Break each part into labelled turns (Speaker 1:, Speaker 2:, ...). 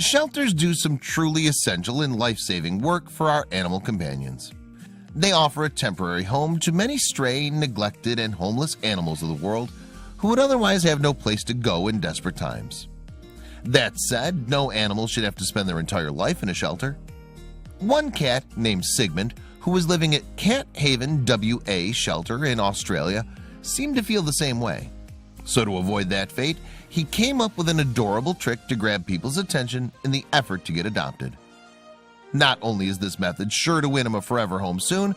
Speaker 1: Shelters do some truly essential and life-saving work for our animal companions. They offer a temporary home to many stray, neglected, and homeless animals of the world who would otherwise have no place to go in desperate times. That said, no animal should have to spend their entire life in a shelter. One cat named Sigmund, who was living at Cat Haven WA shelter in Australia, seemed to feel the same way. So to avoid that fate, he came up with an adorable trick to grab people's attention in the effort to get adopted. Not only is this method sure to win him a forever home soon,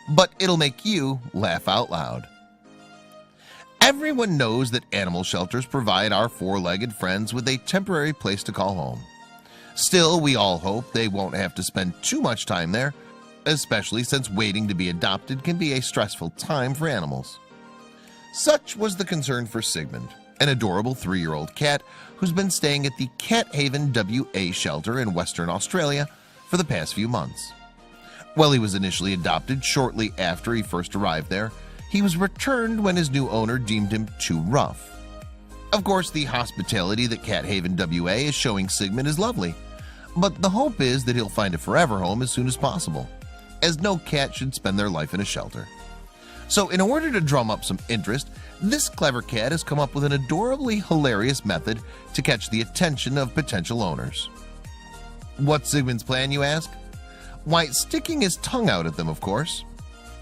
Speaker 1: but it'll make you laugh out loud. Everyone knows that animal shelters provide our four-legged friends with a temporary place to call home. Still, we all hope they won't have to spend too much time there, especially since waiting to be adopted can be a stressful time for animals. Such was the concern for Sigmund, an adorable 3-year-old cat who's been staying at the Cat Haven WA shelter in Western Australia for the past few months. While he was initially adopted shortly after he first arrived there, he was returned when his new owner deemed him too rough. Of course, the hospitality that Cat Haven WA is showing Sigmund is lovely, but the hope is that he'll find a forever home as soon as possible, as no cat should spend their life in a shelter. So in order to drum up some interest, this clever cat has come up with an adorably hilarious method to catch the attention of potential owners. What's Sigmund's plan, you ask? Why, sticking his tongue out at them, of course.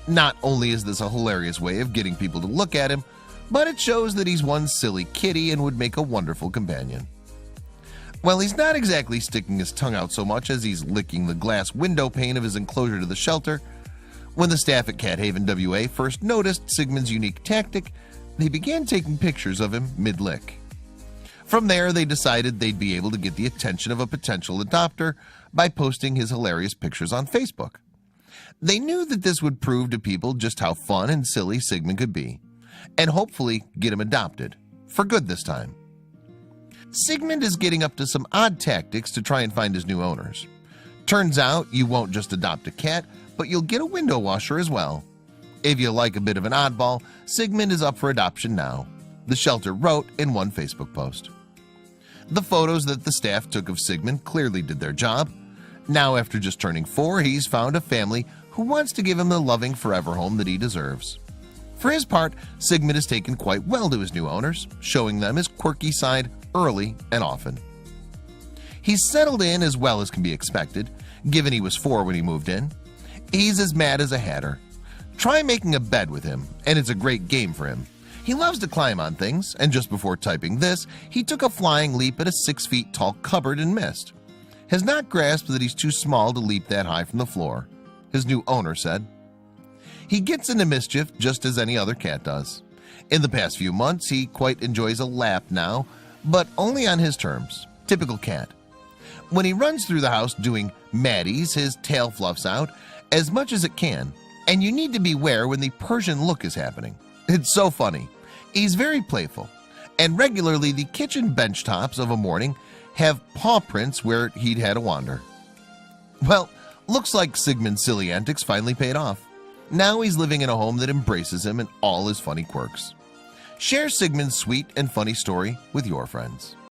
Speaker 1: Not only is this a hilarious way of getting people to look at him, but it shows that he's one silly kitty and would make a wonderful companion. Well, he's not exactly sticking his tongue out so much as he's licking the glass window pane of his enclosure to the shelter. When the staff at Cat Haven WA first noticed Sigmund's unique tactic, they began taking pictures of him mid-lick. From there, they decided they'd be able to get the attention of a potential adopter by posting his hilarious pictures on Facebook. They knew that this would prove to people just how fun and silly Sigmund could be, and hopefully get him adopted, for good this time. Sigmund is getting up to some odd tactics to try and find his new owners. Turns out you won't just adopt a cat, but you'll get a window washer as well. If you like a bit of an oddball, Sigmund is up for adoption now, the shelter wrote in one Facebook post. The photos that the staff took of Sigmund clearly did their job. Now, after just turning 4, he's found a family who wants to give him the loving forever home that he deserves. For his part, Sigmund has taken quite well to his new owners, showing them his quirky side early and often. He's settled in as well as can be expected, given he was 4 when he moved in. He's as mad as a hatter. Try making a bed with him, and it's a great game for him. He loves to climb on things, and just before typing this, he took a flying leap at a 6 feet tall cupboard and missed. Has not grasped that he's too small to leap that high from the floor, his new owner said. He gets into mischief just as any other cat does. In the past few months, he quite enjoys a lap now, but only on his terms. Typical cat. When he runs through the house doing maddies, his tail fluffs out as much as it can, and you need to beware when the Persian look is happening. It's so funny. He's very playful, and regularly the kitchen bench tops of a morning have paw prints where he'd had a wander. Well, looks like Sigmund's silly antics finally paid off. Now he's living in a home that embraces him and all his funny quirks. Share Sigmund's sweet and funny story with your friends.